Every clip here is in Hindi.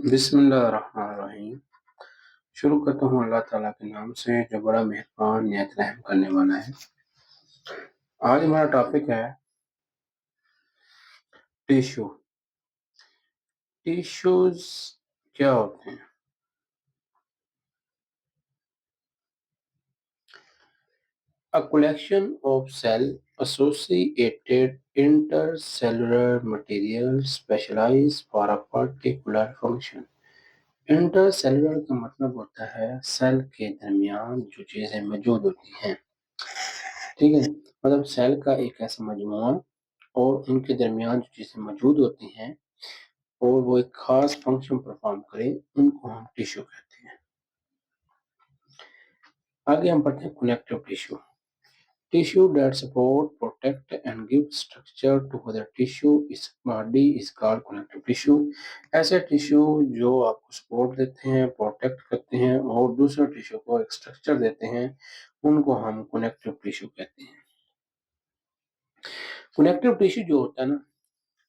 बिस्मिल्लाहिर्रहमानिर्रहीम। शुरू करता हूँ अल्लाह ताला के नाम से जो बड़ा मेहरबान निहायत रहम करने वाला है। आज हमारा टॉपिक है टिश्यू। टिश्यूज क्या होते हैं? A collection of cell-associated intercellular material specialized for a particular function। Intercellular का मतलब होता है सेल के दरमियान जो चीजें मौजूद होती हैं। ठीक है, मतलब सेल का एक ऐसा मजमूआ और उनके दरमियान जो चीजें मौजूद होती हैं और वो एक खास फंक्शन परफॉर्म करें, उनको हम टिश्यू कहते हैं। आगे हम पढ़ते हैं connective tissue. Tissue that support, protect and give structure to other tissue is body is called connective tissue। ऐसे टिश्यू जो आपको सपोर्ट देते हैं, प्रोटेक्ट करते हैं और दूसरे टिश्यू को एक स्ट्रक्चर देते हैं, उनको हम कनेक्टिव टिश्यू कहते हैं। कनेक्टिव टिश्यू जो होता है ना,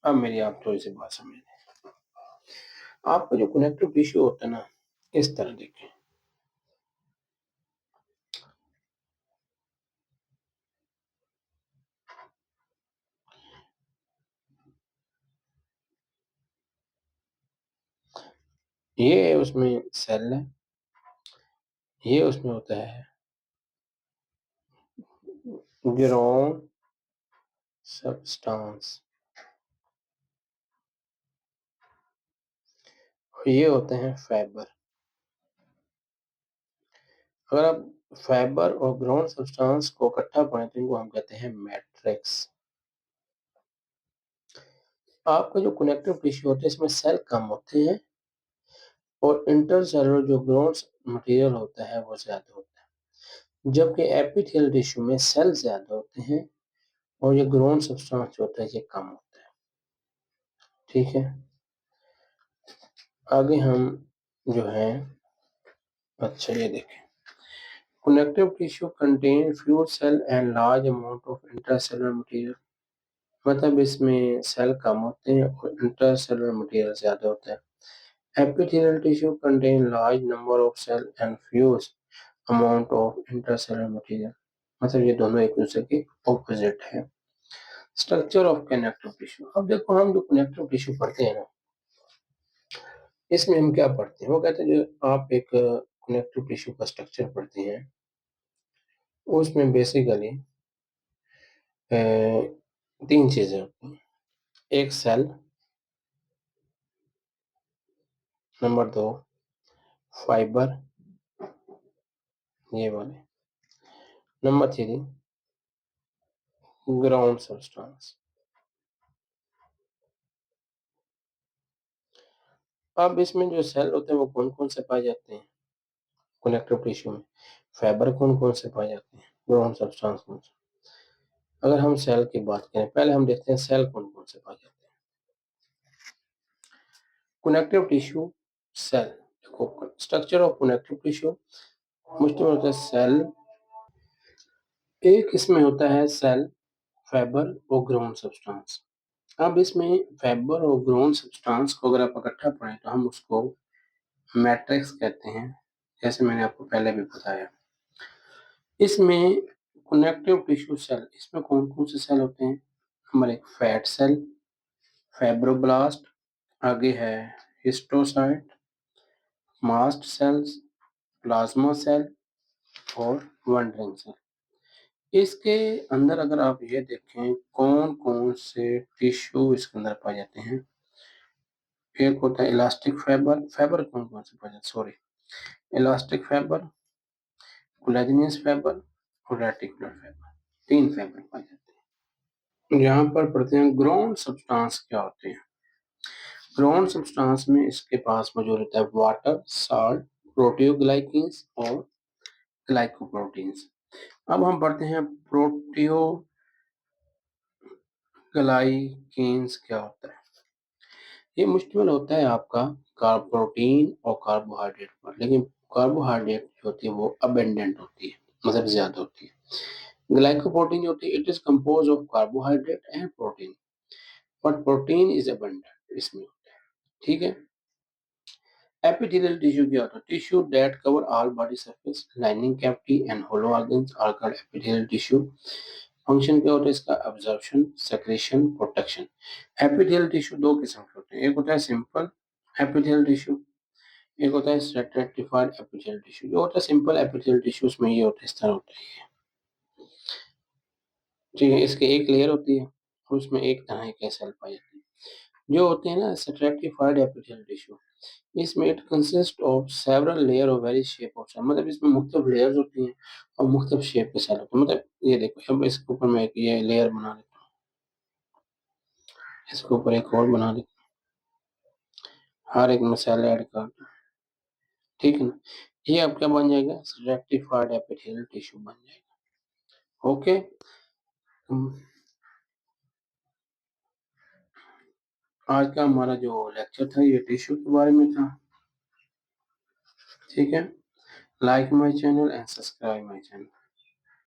अब मेरी आप थोड़ी सी बात समझ लें। आपका जो कनेक्टिव टिश्यू होता है ना, इस तरह देखें। ये उसमें सेल है, ये उसमें होता है ग्राउंड सब्सटेंस, ये होते हैं फाइबर। अगर आप फाइबर और ग्राउंड सब्सटेंस को इकट्ठा पढ़ें तो इनको हम कहते हैं मैट्रिक्स। आपका जो कनेक्टिव टिश्यू होता है इसमें सेल कम होते हैं और इंटरसेलुलर जो ग्राउंड मटेरियल होता है वो ज्यादा होता है, जबकि एपिथेलियल टिश्यू में सेल ज्यादा होते हैं और ये ग्राउंड सब्सटेंस जो होता है ये कम होता है। ठीक है, आगे हम जो है, अच्छा ये देखें, connective tissue contain few cell and large amount of intercellular material. मतलब इसमें सेल कम होते हैं और इंटरसेलुलर मटेरियल ज्यादा होता है। Epithelial tissue contain large number of cell and few amount of intercellular material. मतलब ये दोनों एक दूसरे के ऑपोजिट है। Structure of connective tissue. अब देखो, हम जो कनेक्टिव टिश्यू पढ़ते हैं ना, इसमें हम क्या पढ़ते हैं? वो कहते हैं जो आप एक कनेक्टिव टिश्यू का स्ट्रक्चर पढ़ते हैं उसमें बेसिकली तीन चीजें होती हैं। एक सेल, नंबर दो फाइबर, ये वाले, नंबर थ्री ग्राउंड सब्सटेंस। अब इसमें जो सेल होते हैं वो कौन कौन से पाए जाते हैं कनेक्टिव टिश्यू में? फाइबर कौन कौन से पाए जाते हैं, ग्राउंड सब्सटेंस कौन से? अगर हम सेल की बात करें, पहले हम देखते हैं सेल कौन कौन से पाए जाते हैं। कनेक्टिव टिश्यू सेल, देखो स्ट्रक्चर ऑफ कनेक्टिव टिश्यू मुश्किल होता है सेल, एक इसमें होता है सेल, फाइबर और ग्राउंड सब्सटेंस। अब इसमें फाइबर और ग्राउंड सब्सटेंस को अगर आप इकट्ठा पढ़ें तो हम उसको मैट्रिक्स कहते हैं, जैसे मैंने आपको पहले भी बताया। इसमें कनेक्टिव टिश्यू सेल, इसमें कौन कौन से सेल होते हैं? नंबर एक फैट सेल, फाइब्रोब्लास्ट, आगे है histiocyte, mast cells, plasma cell और वनड्रिंग सेल। इसके अंदर अगर आप ये देखें कौन कौन से टिश्यू इसके अंदर पाए जाते हैं, एक होता है इलास्टिक फाइबर, फाइबर कौन कौन से पाए जाते हैं, सॉरी, इलास्टिक फाइबर, कोलेजनियस फाइबर और रेटिकुलर फाइबर, तीन फाइबर पाए जाते हैं। यहाँ पर पढ़ते हैं ग्राउंड सब्सटेंस क्या होते हैं। ग्राउंड सब्सटेंस में इसके पास मौजूद होता है वाटर, साल्ट, प्रोटियोग्लाइकेन्स और ग्लाइकोप्रोटीन्स। अब हम पढ़ते हैं प्रोटियोग्लाइकेन्स क्या होता है। ये मुश्तमिल होता है आपका प्रोटीन और कार्बोहाइड्रेट पर, लेकिन कार्बोहाइड्रेट जो होती है वो अबेंडेंट होती है, मतलब ज्यादा होती है। ग्लाइकोप्रोटीन जो होती है it is compose of carbohydrate and protein, but protein is abundant इसमें होता है। ठीक है, एपिथेलियल टिश्यू क्या होता है? Tissue that cover all body surface, lining cavity and hollow organs are called epithelial tissue. Function क्या होता है इसका? Absorption, secretion, protection. Epithelial tissue दो किस्म के होते हैं, एक होता है सिंपल एपिथेलियल टिश्यू, एक होता है स्ट्रैटिफाइड एपिथेलियल टिश्यू। जो होता है सिंपल एपिथेलियल टिश्यू उसमें ये होता है, इस तरह होता है, ठीक है। इसके एक लेयर होती है और उसमें एक तरह के सेल पाए जाते हैं। जो होते हैं ना स्ट्रैटिफाइड एपिथेलियल टिश्यू, इसमें it consist of several layer of very shape of cell, मतलब इसमें मुख्तलिफ लेयर्स होती हैं और मुख्तलिफ शेप के सेल होते हैं। मतलब ये देखो, अब इसके ऊपर मैं एक ये लेयर बना देता हूँ, इसके ऊपर एक और बना देता हूँ, हर एक में सेल ऐड कर दूँ, ठीक है ना। ये अब क्या बन जाएगा? स्ट्रैटिफाइड एपिथेलियल टिश्यू बन जाएगा। ओके। आज का हमारा जो लेक्चर था ये टिश्यू के बारे में था, ठीक है। Like my channel and subscribe my channel.